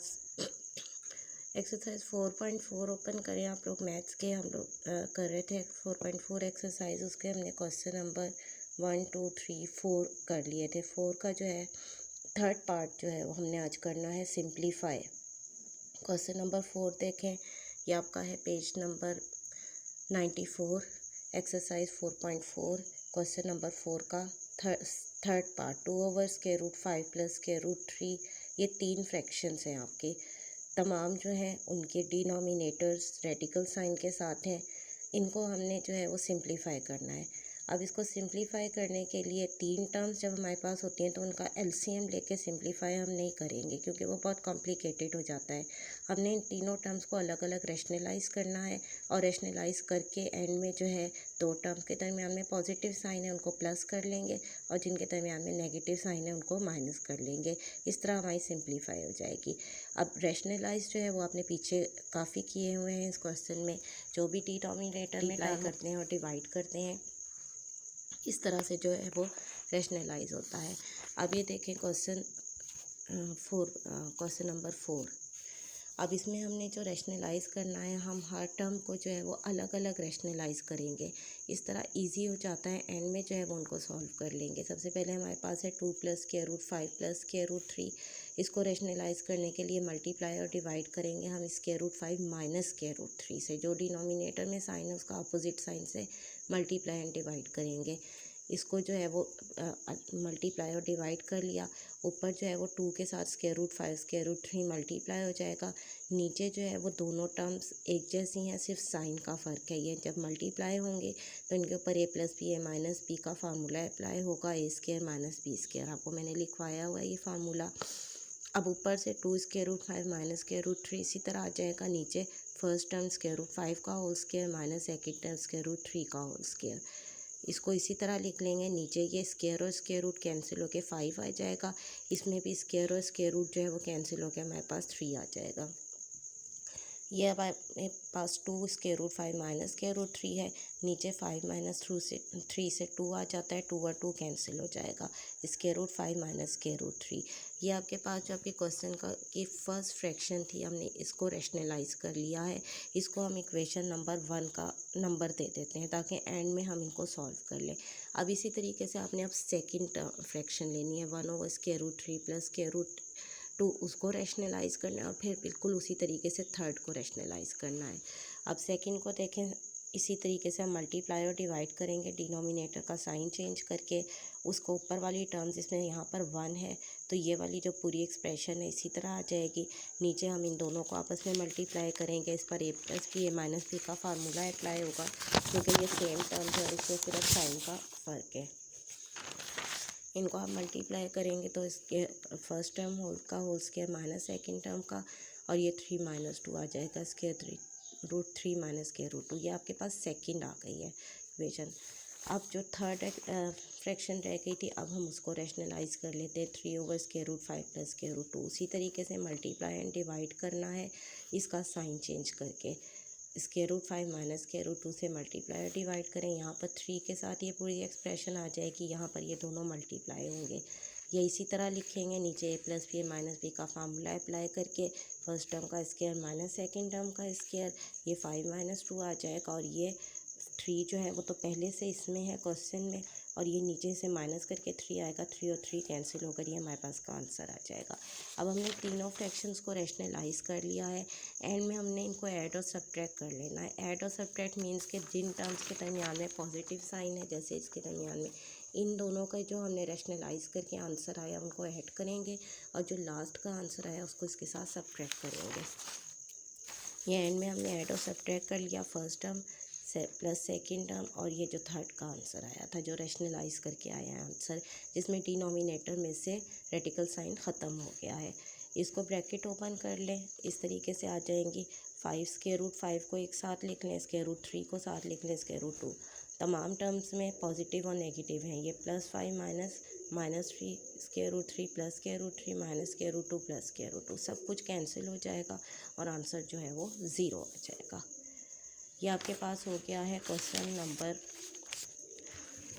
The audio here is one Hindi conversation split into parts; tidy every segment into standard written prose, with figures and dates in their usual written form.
क्लास एक्सरसाइज 4.4 ओपन करें आप लोग। मैथ्स के हम लोग कर रहे थे 4.4 एक्सरसाइज। उसके हमने क्वेश्चन नंबर 1 2 3 4 कर लिए थे। 4 का जो है थर्ड पार्ट जो है वो हमने आज करना है सिंप्लीफाई। क्वेश्चन नंबर 4 देखें, ये आपका है page number 94, exercise 4.4। Question number 4 का थर्ड पार्ट 2/√5 + √3। ये 3 फ्रैक्शंस हैं आपके। तमाम जो हैं उनके डिनोमिनेटर्स रेडिकल साइन के साथ हैं। इनको हमने जो है वो सिंप्लीफाई करना है। अब इसको सिंप्लीफाई करने के लिए 3 टर्म्स जब हमारे पास होती हैं तो उनका एलसीएम लेके सिंप्लीफाई हम नहीं करेंगे क्योंकि वो बहुत कॉम्प्लिकेटेड हो जाता है। हमने इन तीनों टर्म्स को अलग अलग रैशनलाइज करना है और रैशनलाइज करके एंड में जो है 2 टर्म्स के दरमियान में पॉजिटिव साइन है उनको प्लस कर लेंगे और जिनके दरमियान में नेगेटिव साइन है उनको माइनस कर लेंगे। इस तरह हमारी सिंप्लीफाई हो जाएगी। अब रैशनलाइज जो है वो आपने पीछे काफ़ी किए हुए हैं इस क्वेश्चन में। जो भी डिनोमिनेटर में अप्लाई करते हैं और डिवाइड करते हैं, इस तरह से जो है वो रैशनलाइज होता है। अब ये देखें क्वेश्चन नंबर 4। अब इसमें हमने जो रैशनलाइज करना है, हम हर टर्म को जो है वो अलग अलग रैशनलाइज करेंगे। इस तरह इजी हो जाता है, एंड में जो है वो उनको सॉल्व कर लेंगे। सबसे पहले हमारे पास है 2 + √5 + √3। इसको रैशनलाइज करने के लिए मल्टीप्लाई और डिवाइड करेंगे हम (√5 - (√3) से। जो डिनोमिनेटर में साइन है उसका अपोजिट साइन से मल्टीप्लाई एंड डिवाइड करेंगे। इसको जो है वो मल्टीप्लाई और डिवाइड कर लिया। ऊपर जो है वो 2 के साथ (√5 (√3) मल्टीप्लाई हो जाएगा। नीचे जो है वो दोनों टर्म्स एक जैसी हैं, सिर्फ साइन का फ़र्क है। ये जब मल्टीप्लाई होंगे तो इनके ऊपर a + b a - b का फार्मूला अप्लाई होगा। a² - b², आपको मैंने लिखवाया हुआ है ये फार्मूला। अब ऊपर से 2√5 - (√3) इसी तरह आ जाएगा। नीचे फर्स्ट टर्म (√5 का होल स्क्वायर - सेकेंड टर्म (√3 का होल स्क्वायर). इसको इसी तरह लिख लेंगे। नीचे ये स्क्वायर और स्क्वायर रूट कैंसिल होकर 5 आ जाएगा। इसमें भी स्क्वायर और स्क्वायर रूट जो है वो कैंसिल होकर हमारे पास 3 आ जाएगा। ये अब हमारे पास 2√5 - (√3) है। नीचे 5 - 3 से 2 आ जाता है। 2 और 2 कैंसिल हो जाएगा। (√5 - (√3). ये आपके पास जो आपके क्वेश्चन का की फर्स्ट फ्रैक्शन थी, हमने इसको रैशनलाइज कर लिया है। इसको हम इक्वेशन नंबर 1 का नंबर दे देते हैं ताकि एंड में हम इनको सॉल्व कर लें। अब इसी तरीके से आपने अब सेकंड फ्रैक्शन लेनी है 1/√3 + (√2), उसको रैशनलाइज करना है और फिर बिल्कुल उसी तरीके से थर्ड को रैशनलाइज करना है। अब सेकंड को देखें, इसी तरीके से हम मल्टीप्लाई और डिवाइड करेंगे डिनोमिनेटर का साइन चेंज करके। उसको ऊपर वाली टर्म्स इसमें यहाँ पर 1 है तो ये वाली जो पूरी एक्सप्रेशन है इसी तरह आ जाएगी। नीचे हम इन दोनों को आपस में मल्टीप्लाई करेंगे। इस पर a + b a - b का फार्मूला अप्लाई होगा क्योंकि ये सेम टर्म्स है, इसमें सिर्फ साइन का फ़र्क है। इनको हम मल्टीप्लाई करेंगे तो इसके first term whole square minus second term का, और ये 3 - 2 आ जाएगा (√3 - (√2). ये आपके पास सेकंड आ गई है इक्वेशन। अब जो थर्ड फ्रैक्शन रह गई थी, अब हम उसको रैशनलाइज कर लेते हैं 3/√5 + (√2). उसी तरीके से मल्टीप्लाई एंड डिवाइड करना है इसका साइन चेंज करके। (√5 - (√2) से मल्टीप्लाई और डिवाइड करें। यहाँ पर 3 के साथ ये पूरी एक्सप्रेशन आ जाएगी। यहाँ पर ये दोनों मल्टीप्लाई होंगे। ये इसी तरह लिखेंगे। नीचे a + b a - b का फार्मूला अप्लाई करके फर्स्ट टर्म का स्क्वायर माइनस सेकेंड टर्म का स्क्वायर, ये 5 - 2 आ जाएगा। और ये 3 जो है वो तो पहले से इसमें है क्वेश्चन में, और ये नीचे से माइनस करके 3 आएगा। 3 और 3 कैंसिल होकर ये हमारे पास का आंसर आ जाएगा। अब हमने तीनों फ्रैक्शंस को रैशनलाइज कर लिया है। एंड में हमने इनको ऐड और सब्ट्रैक्ट कर लेना है। ऐड और सब्ट्रैक्ट मीन्स के जिन टर्म्स के दरमियान में पॉजिटिव साइन है, जैसे इसके दरमियान में, इन दोनों का जो हमने रैशनलाइज करके आंसर आया उनको ऐड करेंगे और जो लास्ट का आंसर आया उसको इसके साथ सब्ट्रैक्ट करेंगे। ये एंड में हमने ऐड और सब्ट्रैक्ट कर लिया first term plus second term, और ये जो थर्ड का आंसर आया था जो रैशनलाइज करके आया है आंसर, जिसमें डिनोमिनेटर में से रेडिकल साइन ख़त्म हो गया है। इसको ब्रैकेट ओपन कर लें, इस तरीके से आ जाएंगी। 5 को एक साथ लिख लें, (√3) को साथ लिख लें, (√2). तमाम टर्म्स में पॉजिटिव और नेगेटिव हैं। ये +5 -(-3) (√3) + (√3) -(√2) + (√2) सब कुछ कैंसिल हो जाएगा और आंसर जो है वो 0 आ जाएगा। ये आपके पास हो गया है क्वेश्चन नंबर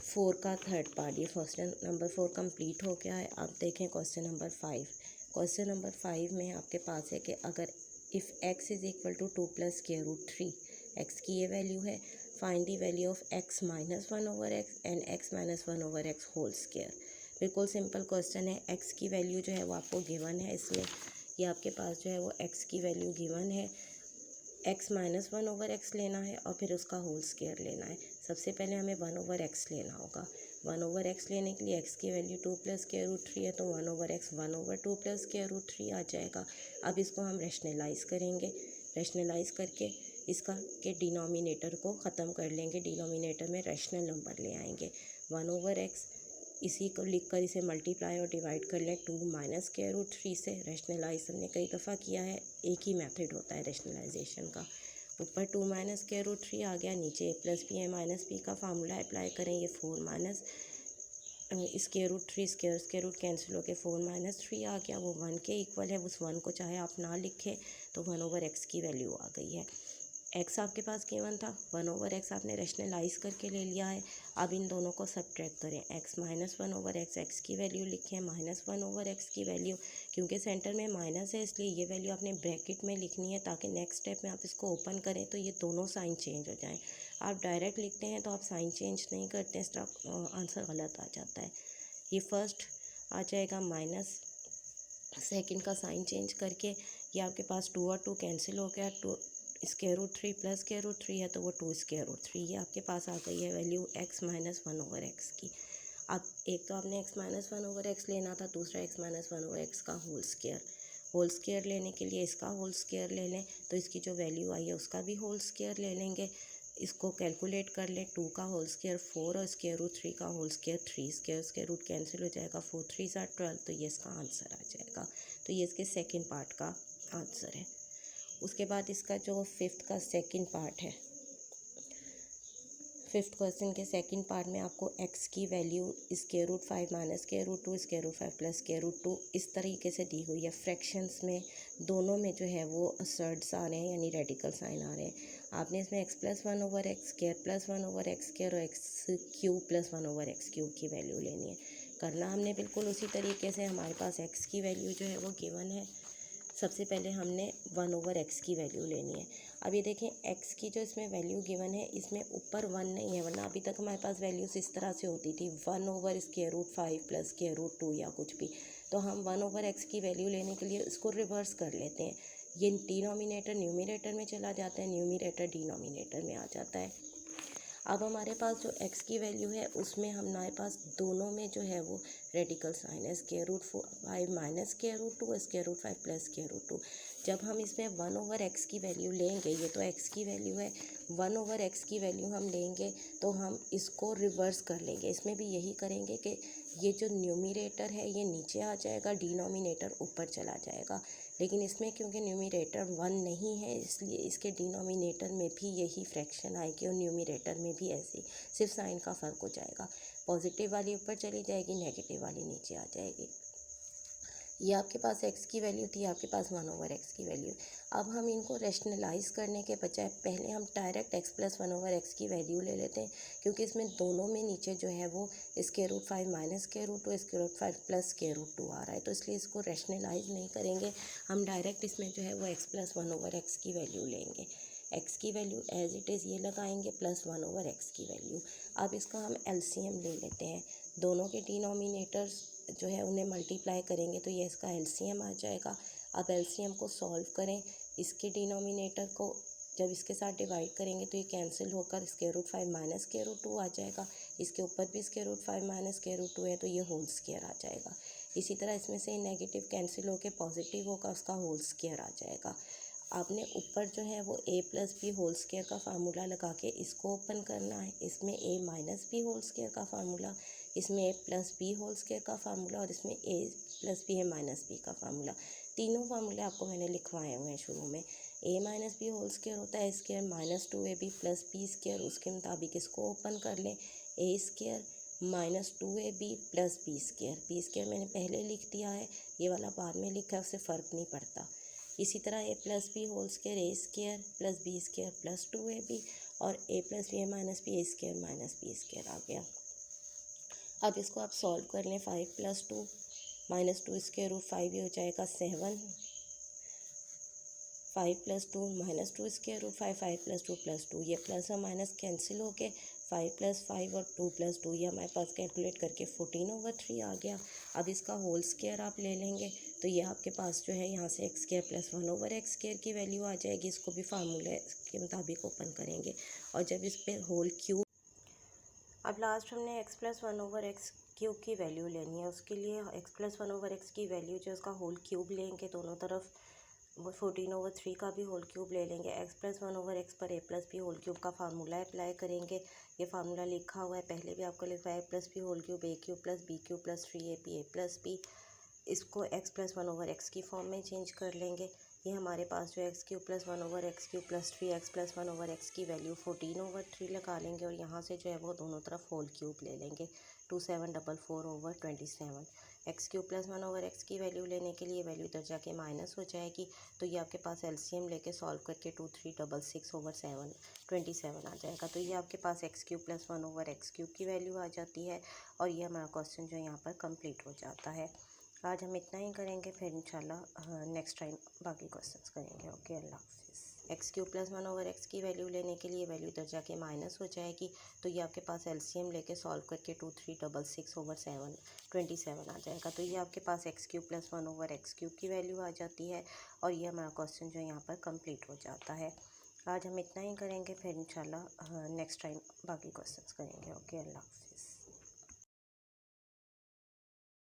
4 का थर्ड पार्ट। ये क्वेश्चन नंबर 4 कंप्लीट हो गया है। अब देखें क्वेश्चन नंबर 5। क्वेश्चन नंबर 5 में आपके पास है कि अगर if x is equal to 2 plus square root 3, x की ये वैल्यू है, find the value of x minus 1 over x and x minus 1 over x whole square. बिल्कुल सिंपल क्वेश्चन है। x की वैल्यू जो है वो आपको गिवन है, इसमें ये आपके पास जो है वो x की वैल्यू गिवन है, x माइनस 1 ओवर एक्स लेना है और फिर उसका होल स्क्वायर लेना है। सबसे पहले हमें 1 ओवर एक्स लेना होगा। 1 ओवर एक्स लेने के लिए x की वैल्यू 2 प्लस स्क्वायर रूट 3 है, तो 1 over x 1 over 2 plus square root 3 आ जाएगा। अब इसको हम रैशनलाइज़ करेंगे। रैशनलाइज़ करके इसका के डिनोमिनेटर को ख़त्म कर लेंगे, डिनोमिनेटर में रैशनल नंबर ले आएंगे। 1 ओवर एक्स इसी को लिखकर इसे मल्टीप्लाई और डिवाइड कर लें 2 माइनस स्क्वायर रूट 3 से। रैशनलाइज हमने कई दफ़ा किया है, एक ही मेथड होता है रैशनलाइजेशन का। ऊपर 2 माइनस स्क्वायर रूट 3 आ गया, नीचे ए प्लस बी है माइनस बी का फार्मूला अप्लाई करें। ये 4 minus square root 3 square root cancel होकर 4 माइनस 3 आ गया, वो 1 के इक्वल है। उस 1 को चाहे आप ना लिखें तो 1 ओवर एक्स की वैल्यू आ गई है। एक्स आपके पास गिवन था, 1 ओवर एक्स आपने रैशनलाइज करके ले लिया है। अब इन दोनों को सब्ट्रैक्ट करें। एक्स माइनस 1 ओवर एक्स की वैल्यू लिखें, माइनस 1 ओवर एक्स की वैल्यू, क्योंकि सेंटर में माइनस है इसलिए ये वैल्यू आपने ब्रैकेट में लिखनी है, ताकि नेक्स्ट स्टेप में आप इसको ओपन करें तो ये दोनों साइन चेंज हो जाएं। आप डायरेक्ट लिखते हैं तो आप साइन चेंज नहीं करते हैं, इसका आंसर गलत आ जाता है। ये फर्स्ट आ जाएगा माइनस, सेकंड का साइन चेंज करके ये आपके पास 2 और 2 कैंसिल हो गया। 2 square root 3 plus square root 3 है तो वो 2 स्क्वायर रूट 3, ये आपके पास आ गई है value x minus 1 over x की। अब एक तो आपने x माइनस 1 ओवर एक्स लेना था, दूसरा x माइनस 1 ओवर एक्स का होल स्क्वायर। होल स्क्वायर लेने के लिए इसका होल स्क्वायर ले लें, तो इसकी जो वैल्यू आई है उसका भी होल स्क्वायर ले लेंगे। इसको कैलकुलेट कर लें, 2 का होल स्क्वायर 4 और स्क्वायर रूट 3 का whole square 3, square root cancel हो जाएगा, 4 3 12, तो ये इसका आंसर आ जाएगा। तो ये इसके सेकंड पार्ट का आंसर है। उसके बाद इसका जो फिफ्थ का सेकंड पार्ट है, फिफ्थ क्वेश्चन के सेकंड पार्ट में आपको x की value square root 5 minus square root 2 square root 5 plus square root 2 इस तरीके से दी हुई है। फ्रैक्शंस में दोनों में जो है वो असर्ट्स आ रहे हैं, यानी रेडिकल साइन आ रहे हैं। आपने इसमें x plus 1 over x square plus 1 over x square और x cube plus 1 over x cube की वैल्यू लेनी है। करना हमने बिल्कुल उसी तरीके से, हमारे पास x की वैल्यू जो है वो गिवन है। सबसे पहले हमने 1 ओवर एक्स की वैल्यू लेनी है। अब ये देखें x की जो इसमें वैल्यू गिवन है, इसमें ऊपर 1 नहीं है, वरना अभी तक हमारे पास वैल्यूज़ इस तरह से होती थी 1 over square root 5 plus square root 2 या कुछ भी। तो हम 1 ओवर एक्स की वैल्यू लेने के लिए इसको रिवर्स कर लेते हैं। ये डिनोमिनेटर न्यूमिनेटर में चला जाता है, न्यूमिनेटर डिनोमिनेटर में आ जाता है। अब हमारे पास जो x की वैल्यू है उसमें हमारे पास दोनों में जो है वो रेडिकल साइन है, square root 5 minus square root 2 square root 5 plus square root 2। जब हम इसमें 1 ओवर एक्स की वैल्यू लेंगे, ये तो x की वैल्यू है, 1 ओवर एक्स की वैल्यू हम लेंगे तो हम इसको रिवर्स कर लेंगे। इसमें भी यही करेंगे कि ये जो न्यूमिनेटर है ये नीचे आ जाएगा, डिनोमिनेटर ऊपर चला जाएगा। लेकिन इसमें क्योंकि न्यूमिनेटर 1 नहीं है, इसलिए इसके डिनोमिनेटर में भी यही फ्रैक्शन आएगी और न्यूमिनेटर में भी ऐसे, सिर्फ साइन का फ़र्क हो जाएगा। पॉजिटिव वाली ऊपर चली जाएगी, नेगेटिव वाली नीचे आ जाएगी। ये आपके पास x की वैल्यू थी, आपके पास 1 ओवर एक्स की वैल्यू। अब हम इनको रैशनलाइज करने के बजाय पहले हम direct x plus 1 over x की वैल्यू ले लेते हैं, क्योंकि इसमें दोनों में नीचे जो है वो square root 5 minus square root 2 square root 5 plus square root 2 आ रहा है, तो इसलिए इसको रैशनलाइज नहीं करेंगे। हम डायरेक्ट इसमें जो है वो x प्लस 1 ओवर एक्स की वैल्यू लेंगे। x की वैल्यू एज इट इज़ ये लगाएंगे प्लस 1 ओवर एक्स की वैल्यू। अब इसका हम एलसीएम ले लेते हैं, दोनों के डिनोमिनेटर्स जो है उन्हें मल्टीप्लाई करेंगे तो ये इसका एलसीएम आ जाएगा। अब एलसीएम को सॉल्व करें, इसके डिनोमिनेटर को जब इसके साथ डिवाइड करेंगे तो ये कैंसिल होकर square root 5 minus square root 2 आ जाएगा। इसके ऊपर भी square root 5 minus square root 2 है तो ये होल स्क्वायर आ जाएगा। इसी तरह इसमें से नेगेटिव कैंसिल होकर पॉजिटिव होगा, उसका होल स्क्वायर आ जाएगा। आपने ऊपर जो है वो a plus b whole square का फार्मूला लगा के इसको ओपन करना है। इसमें a minus b whole square का फार्मूला, इसमें a plus b whole square का फार्मूला और इसमें a प्लस बी है माइनस बी का फार्मूला। तीनों फार्मूले आपको मैंने लिखवाए हुए हैं शुरू में। a minus b whole square होता है square minus 2ab plus b square, उसके मुताबिक इसको ओपन कर लें। a square minus 2ab plus b square मैंने पहले लिख दिया है, ये वाला बाद में लिखा है, उससे फ़र्क नहीं पड़ता। इसी तरह a plus b whole square a square plus b square plus 2ab और a plus b minus b a square minus b square आ गया। अब इसको आप सॉल्व कर लें, 5 प्लस 2 -2 स्क्वायर रूट 5 ये हो जाएगा 7, 5 + 2 -2 स्क्वायर रूट 5, 5 + 2 + 2, ये प्लस और माइनस कैंसिल हो के 5 + 5 और 2 + 2 ये हमारे पास कैलकुलेट करके 14/3 आ गया। अब इसका होल स्क्वायर आप ले लेंगे तो ये आपके पास जो है यहाँ से x² + 1/x² की वैल्यू आ जाएगी। इसको भी फार्मूले के मुताबिक ओपन करेंगे और जब इस पे होल क्यूब, अब लास्ट हमने x + 1/x³ की वैल्यू लेनी है। उसके लिए x + 1/x की वैल्यू जो उसका होल क्यूब लेंगे दोनों तरफ, वो 14/3 का भी होल क्यूब ले लेंगे। x + 1/x पर a + b होल क्यूब का फार्मूला अप्लाई करेंगे। ये फार्मूला लिखा हुआ है, पहले भी आपको लिखा है a + b whole cube a³ + b³ + 3ab a + b। इसको x + 1/x की फॉर्म में चेंज कर लेंगे। ये हमारे पास जो x³ + 1/x³ + 3x + 1/x की वैल्यू 14/3 लगा लेंगे और यहाँ से जो है वो दोनों तरफ होल क्यूब ले लेंगे 2744/27। x³ + 1/x की वैल्यू लेने के लिए वैल्यू इधर जाके माइनस हो जाएगी, तो ये आपके पास एलसीएम लेके सॉल्व करके 2366/7 27 आ जाएगा। तो ये आपके पास x³ + 1/x³ की वैल्यू आ जाती है और ये हमारा क्वेश्चन जो यहाँ पर कंप्लीट हो जाता है। आज हम इतना ही करेंगे, फिर इंशाल्लाह नेक्स्ट टाइम बाकी क्वेश्चंस करेंगे। ओके, अल्लाह हाफिज़। x³ + 1/x की वैल्यू लेने के लिए वैल्यू इधर जाके माइनस हो जाएगी, तो ये आपके पास एलसीएम लेके सॉल्व करके 2366/7 27 आ जाएगा। तो ये आपके पास x³ + 1/x³ की वैल्यू आ जाती है और ये हमारा क्वेश्चन जो यहाँ पर कंप्लीट हो जाता है। आज हम इतना ही करेंगे, फिर इंशाल्लाह नेक्स्ट टाइम बाकी क्वेश्चंस करेंगे। ओके, अल्लाह हाफिज़।